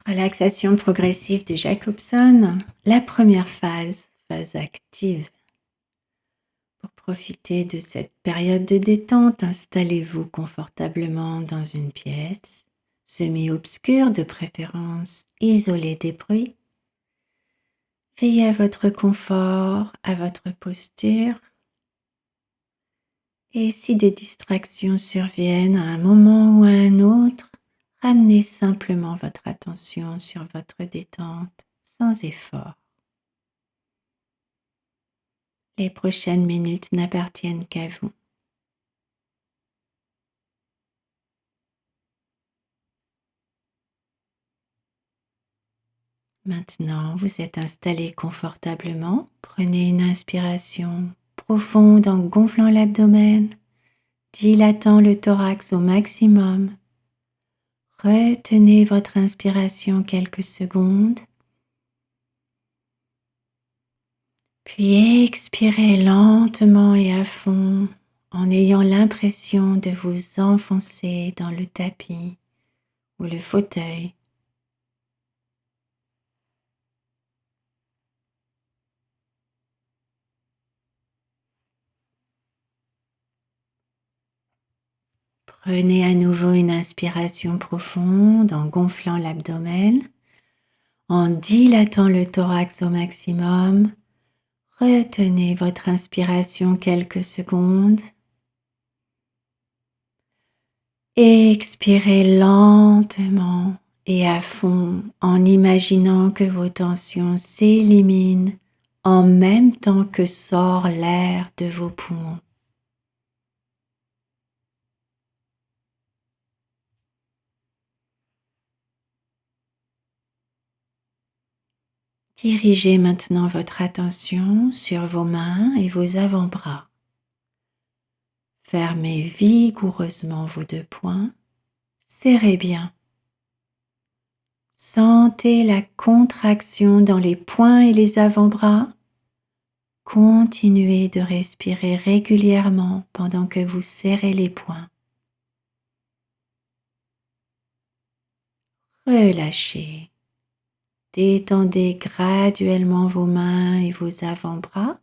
Relaxation progressive de Jacobson, la première phase, phase active. Pour profiter de cette période de détente, installez-vous confortablement dans une pièce, semi-obscure de préférence, isolée des bruits. Veillez à votre confort, à votre posture. Et si des distractions surviennent à un moment ou à un autre, ramenez simplement votre attention sur votre détente sans effort. Les prochaines minutes n'appartiennent qu'à vous. Maintenant, vous êtes installé confortablement. Prenez une inspiration profonde en gonflant l'abdomen, dilatant le thorax au maximum. Retenez votre inspiration quelques secondes. Puis expirez lentement et à fond en ayant l'impression de vous enfoncer dans le tapis ou le fauteuil. Prenez à nouveau une inspiration profonde en gonflant l'abdomen, en dilatant le thorax au maximum. Retenez votre inspiration quelques secondes. Expirez lentement et à fond en imaginant que vos tensions s'éliminent en même temps que sort l'air de vos poumons. Dirigez maintenant votre attention sur vos mains et vos avant-bras. Fermez vigoureusement vos deux poings, serrez bien. Sentez la contraction dans les poings et les avant-bras. Continuez de respirer régulièrement pendant que vous serrez les poings. Relâchez. Détendez graduellement vos mains et vos avant-bras.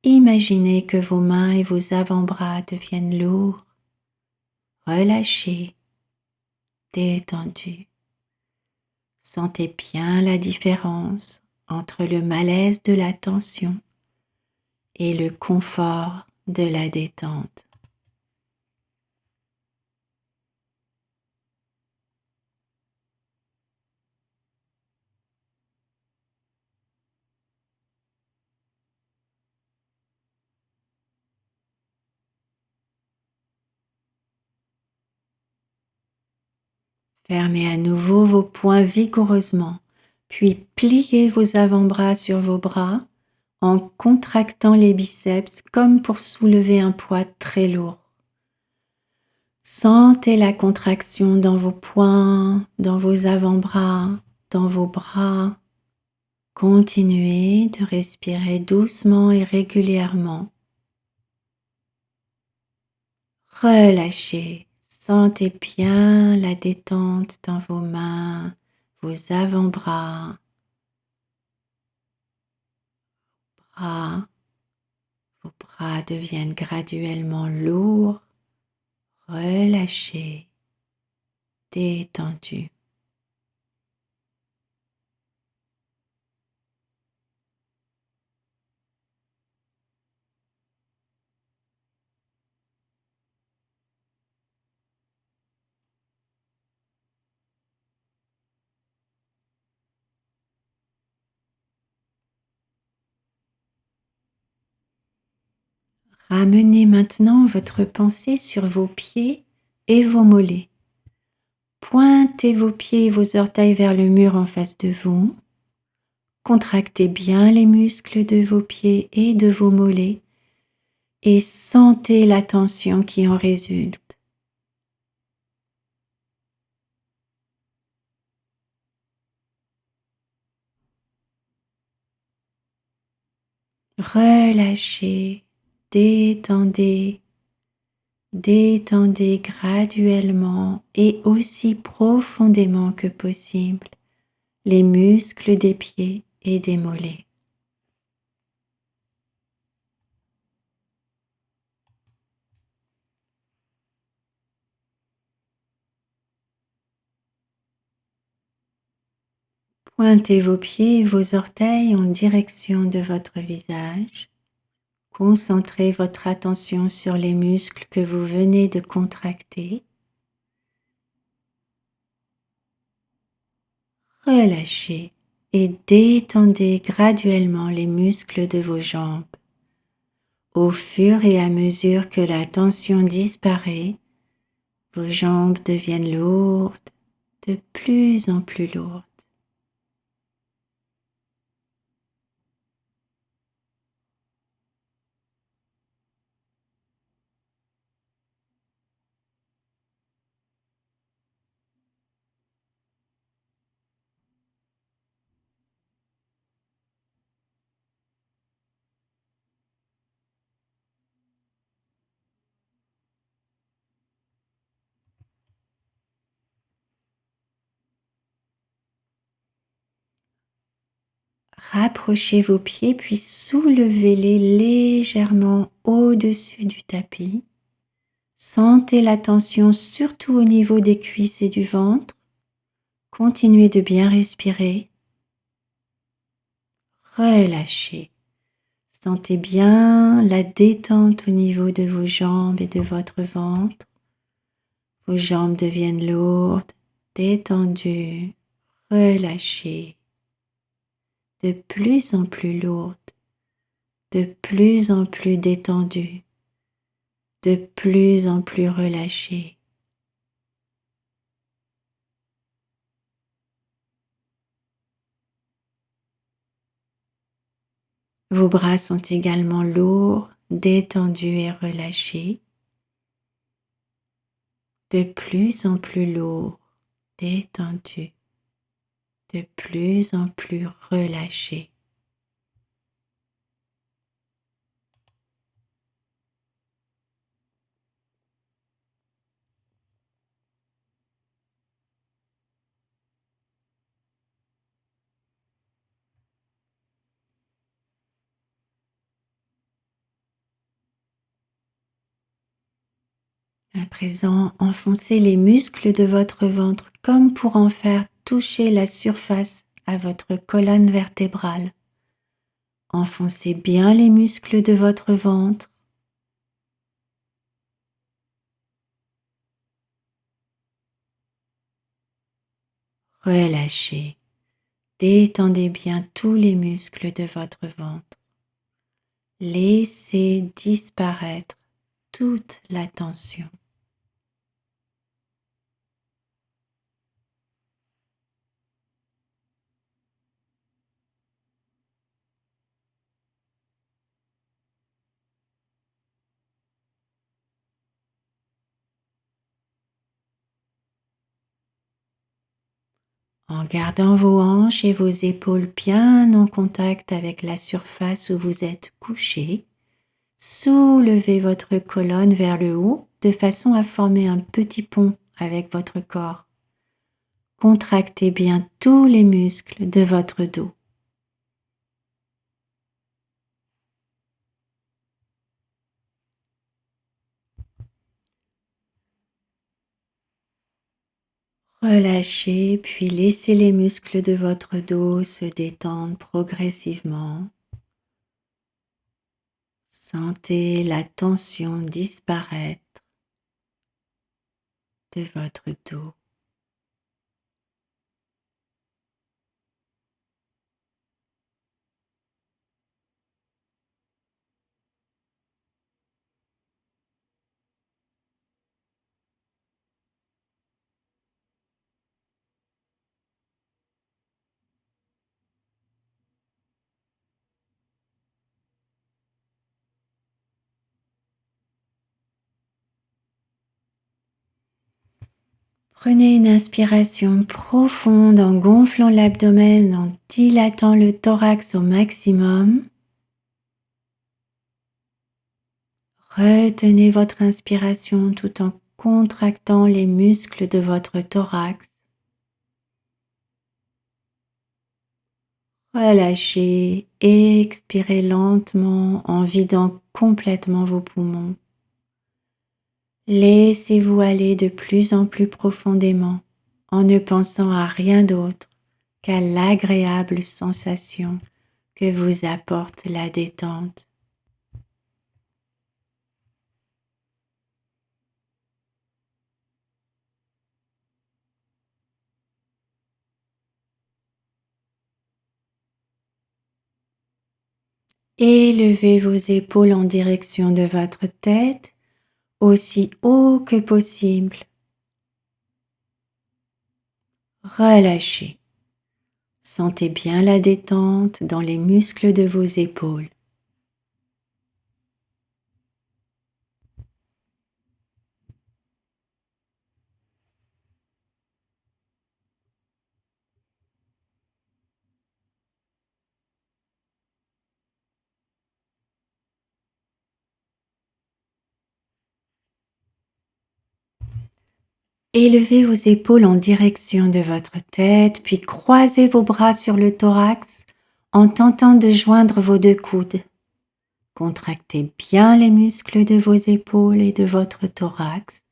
Imaginez que vos mains et vos avant-bras deviennent lourds. Relâchez. Détendus. Sentez bien la différence entre le malaise de la tension et le confort de la détente. Fermez à nouveau vos poings vigoureusement, puis pliez vos avant-bras sur vos bras en contractant les biceps comme pour soulever un poids très lourd. Sentez la contraction dans vos poings, dans vos avant-bras, dans vos bras. Continuez de respirer doucement et régulièrement. Relâchez. Sentez bien la détente dans vos mains, vos avant-bras, bras. Vos bras deviennent graduellement lourds, relâchés, détendus. Ramenez maintenant votre pensée sur vos pieds et vos mollets. Pointez vos pieds et vos orteils vers le mur en face de vous. Contractez bien les muscles de vos pieds et de vos mollets et sentez la tension qui en résulte. Relâchez, détendez. Détendez graduellement et aussi profondément que possible les muscles des pieds et des mollets. Pointez vos pieds et vos orteils en direction de votre visage. Concentrez votre attention sur les muscles que vous venez de contracter. Relâchez et détendez graduellement les muscles de vos jambes. Au fur et à mesure que la tension disparaît, vos jambes deviennent lourdes, de plus en plus lourdes. Rapprochez vos pieds puis soulevez-les légèrement au-dessus du tapis. Sentez la tension surtout au niveau des cuisses et du ventre. Continuez de bien respirer. Relâchez. Sentez bien la détente au niveau de vos jambes et de votre ventre. Vos jambes deviennent lourdes, détendues, relâchées, de plus en plus lourdes, de plus en plus détendues, de plus en plus relâchées. Vos bras sont également lourds, détendus et relâchés, de plus en plus lourds, détendus, de plus en plus relâchés. À présent, enfoncez les muscles de votre ventre comme pour en faire toucher la surface à votre colonne vertébrale. Enfoncez bien les muscles de votre ventre. Relâchez. Détendez bien tous les muscles de votre ventre. Laissez disparaître toute la tension. En gardant vos hanches et vos épaules bien en contact avec la surface où vous êtes couché, soulevez votre colonne vers le haut de façon à former un petit pont avec votre corps. Contractez bien tous les muscles de votre dos. Relâchez puis laissez les muscles de votre dos se détendre progressivement. Sentez la tension disparaître de votre dos. Prenez une inspiration profonde en gonflant l'abdomen, en dilatant le thorax au maximum. Retenez votre inspiration tout en contractant les muscles de votre thorax. Relâchez, expirez lentement en vidant complètement vos poumons. Laissez-vous aller de plus en plus profondément en ne pensant à rien d'autre qu'à l'agréable sensation que vous apporte la détente. Élevez vos épaules en direction de votre tête, aussi haut que possible. Relâchez. Sentez bien la détente dans les muscles de vos épaules. Élevez vos épaules en direction de votre tête, puis croisez vos bras sur le thorax en tentant de joindre vos deux coudes. Contractez bien les muscles de vos épaules et de votre thorax.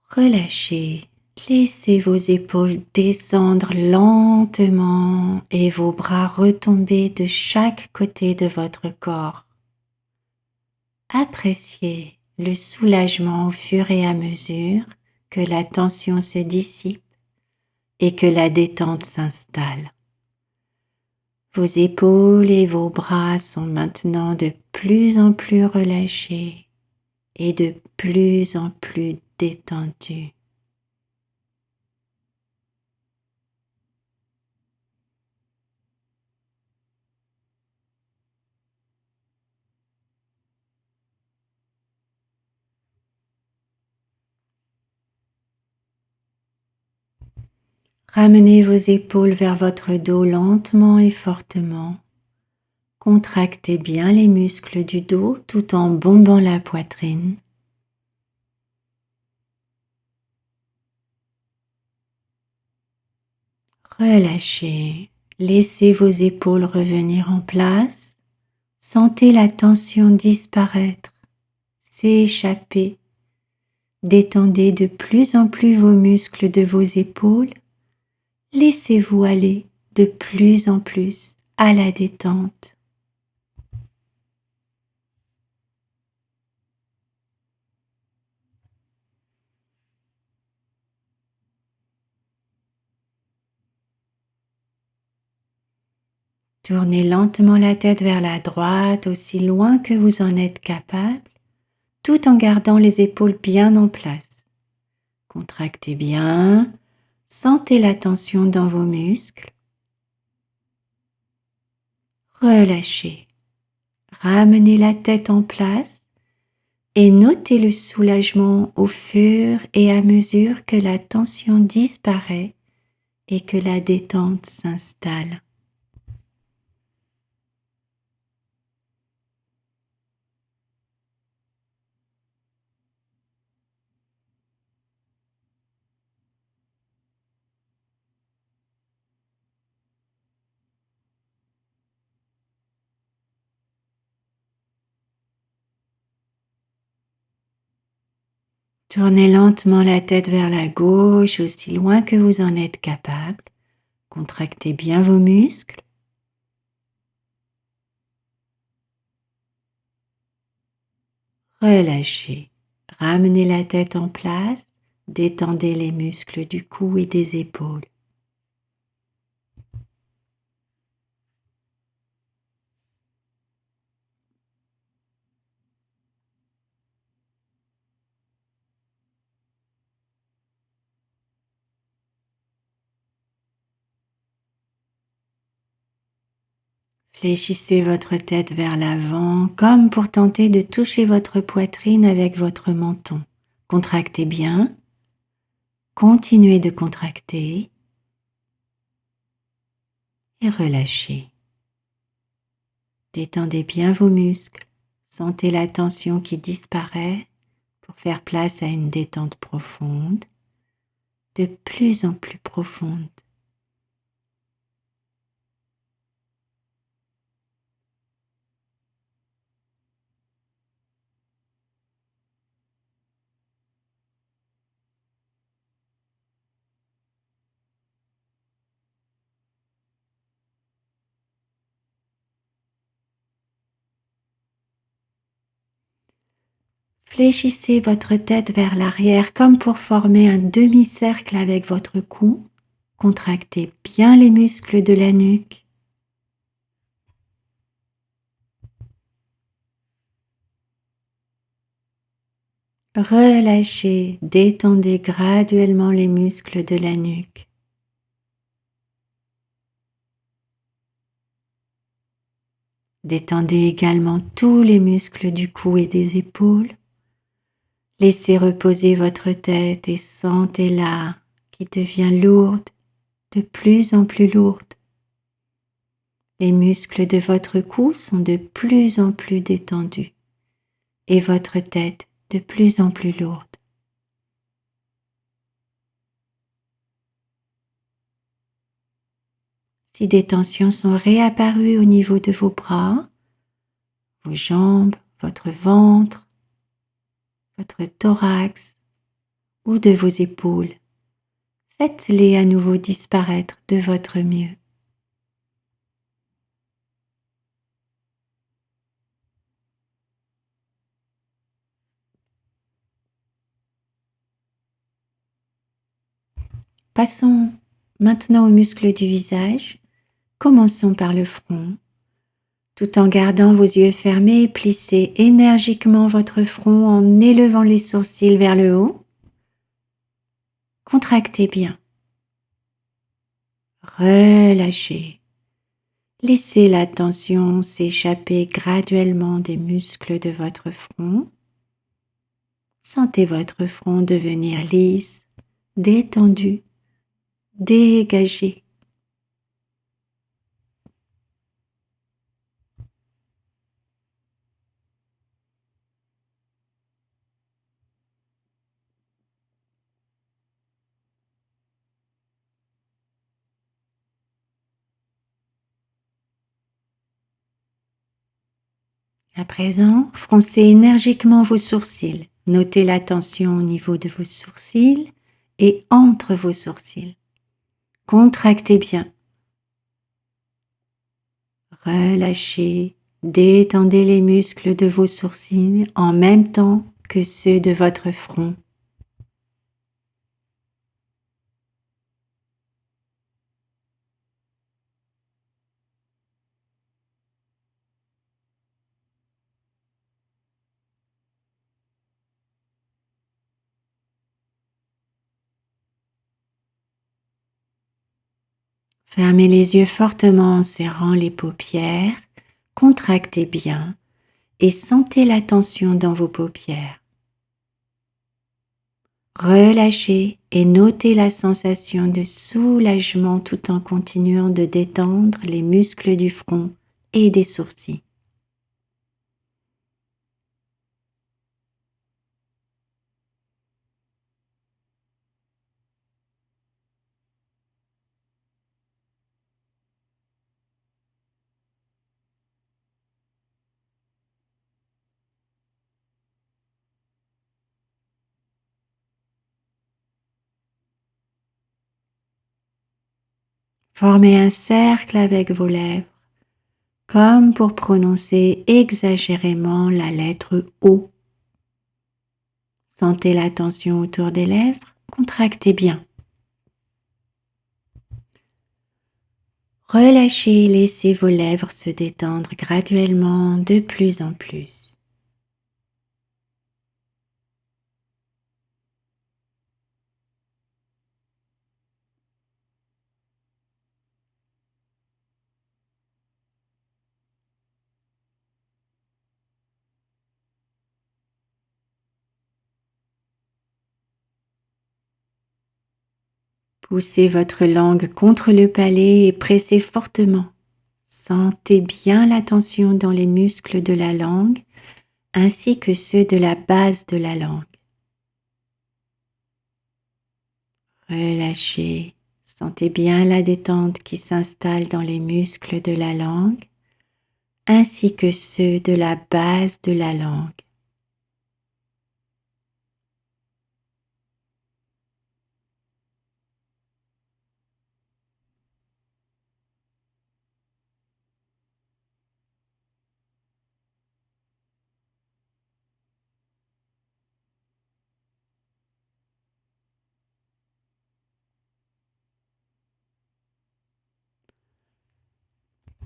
Relâchez, laissez vos épaules descendre lentement et vos bras retomber de chaque côté de votre corps. Appréciez le soulagement au fur et à mesure que la tension se dissipe et que la détente s'installe. Vos épaules et vos bras sont maintenant de plus en plus relâchés et de plus en plus détendus. Ramenez vos épaules vers votre dos lentement et fortement. Contractez bien les muscles du dos tout en bombant la poitrine. Relâchez, laissez vos épaules revenir en place. Sentez la tension disparaître, s'échapper. Détendez de plus en plus vos muscles de vos épaules. Laissez-vous aller de plus en plus à la détente. Tournez lentement la tête vers la droite, aussi loin que vous en êtes capable, tout en gardant les épaules bien en place. Contractez bien, sentez la tension dans vos muscles. Relâchez, ramenez la tête en place et notez le soulagement au fur et à mesure que la tension disparaît et que la détente s'installe. Tournez lentement la tête vers la gauche, aussi loin que vous en êtes capable. Contractez bien vos muscles. Relâchez. Ramenez la tête en place. Détendez les muscles du cou et des épaules. Fléchissez votre tête vers l'avant comme pour tenter de toucher votre poitrine avec votre menton. Contractez bien. Continuez de contracter et relâchez. Détendez bien vos muscles. Sentez la tension qui disparaît pour faire place à une détente profonde, de plus en plus profonde. Fléchissez votre tête vers l'arrière comme pour former un demi-cercle avec votre cou. Contractez bien les muscles de la nuque. Relâchez, détendez graduellement les muscles de la nuque. Détendez également tous les muscles du cou et des épaules. Laissez reposer votre tête et sentez-la qui devient lourde, de plus en plus lourde. Les muscles de votre cou sont de plus en plus détendus et votre tête de plus en plus lourde. Si des tensions sont réapparues au niveau de vos bras, vos jambes, votre ventre, votre thorax ou de vos épaules, faites-les à nouveau disparaître de votre mieux. Passons maintenant aux muscles du visage. Commençons par le front. Tout en gardant vos yeux fermés, plissez énergiquement votre front en élevant les sourcils vers le haut. Contractez bien. Relâchez. Laissez la tension s'échapper graduellement des muscles de votre front. Sentez votre front devenir lisse, détendu, dégagé. À présent, froncez énergiquement vos sourcils. Notez la tension au niveau de vos sourcils et entre vos sourcils. Contractez bien. Relâchez, détendez les muscles de vos sourcils en même temps que ceux de votre front. Fermez les yeux fortement en serrant les paupières, contractez bien et sentez la tension dans vos paupières. Relâchez et notez la sensation de soulagement tout en continuant de détendre les muscles du front et des sourcils. Formez un cercle avec vos lèvres, comme pour prononcer exagérément la lettre O. Sentez la tension autour des lèvres, contractez bien. Relâchez et laissez vos lèvres se détendre graduellement de plus en plus. Poussez votre langue contre le palais et pressez fortement. Sentez bien la tension dans les muscles de la langue ainsi que ceux de la base de la langue. Relâchez. Sentez bien la détente qui s'installe dans les muscles de la langue ainsi que ceux de la base de la langue.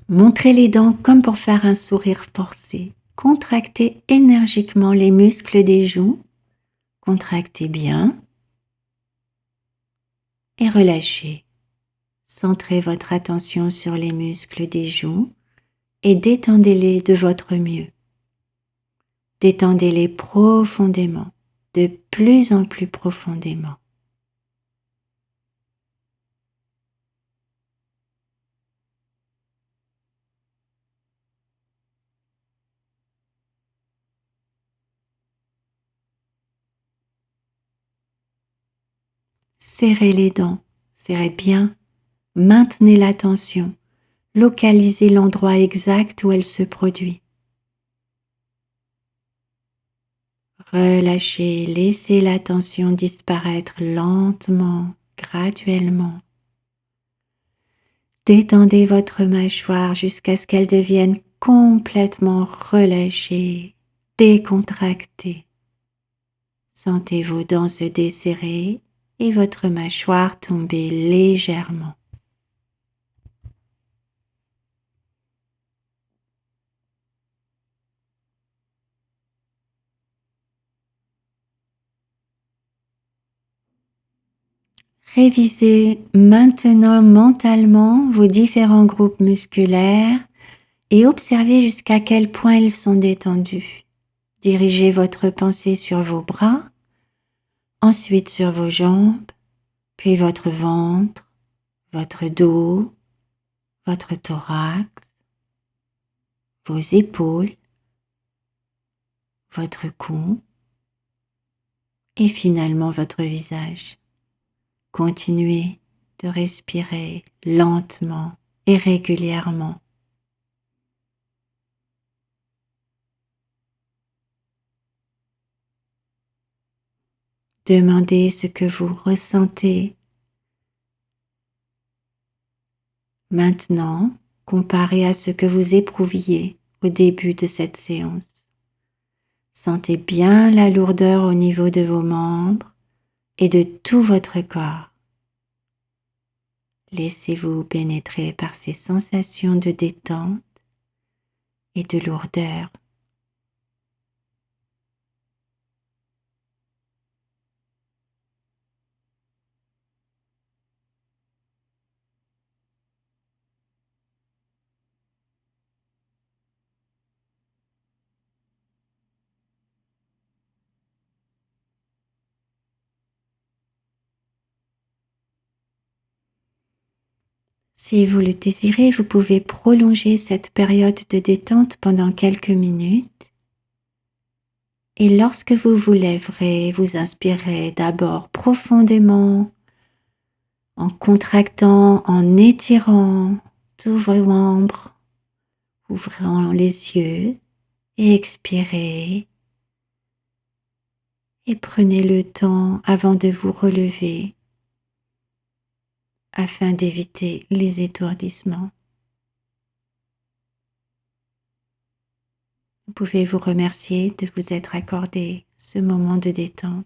Montrez les dents comme pour faire un sourire forcé. Contractez énergiquement les muscles des joues. Contractez bien et relâchez. Centrez votre attention sur les muscles des joues et détendez-les de votre mieux. Détendez-les profondément, de plus en plus profondément. Serrez les dents, serrez bien, maintenez la tension, localisez l'endroit exact où elle se produit. Relâchez, laissez la tension disparaître lentement, graduellement. Détendez votre mâchoire jusqu'à ce qu'elle devienne complètement relâchée, décontractée. Sentez vos dents se desserrer et votre mâchoire tomber légèrement. Révisez maintenant mentalement vos différents groupes musculaires et observez jusqu'à quel point ils sont détendus. Dirigez votre pensée sur vos bras, ensuite sur vos jambes, puis votre ventre, votre dos, votre thorax, vos épaules, votre cou et finalement votre visage. Continuez de respirer lentement et régulièrement. Demandez ce que vous ressentez. Maintenant, comparé à ce que vous éprouviez au début de cette séance. Sentez bien la lourdeur au niveau de vos membres et de tout votre corps. Laissez-vous pénétrer par ces sensations de détente et de lourdeur. Si vous le désirez, vous pouvez prolonger cette période de détente pendant quelques minutes. Et lorsque vous vous lèverez, vous inspirez d'abord profondément, en contractant, en étirant tous vos membres, ouvrant les yeux et expirez. Et prenez le temps avant de vous relever afin d'éviter les étourdissements. Vous pouvez vous remercier de vous être accordé ce moment de détente.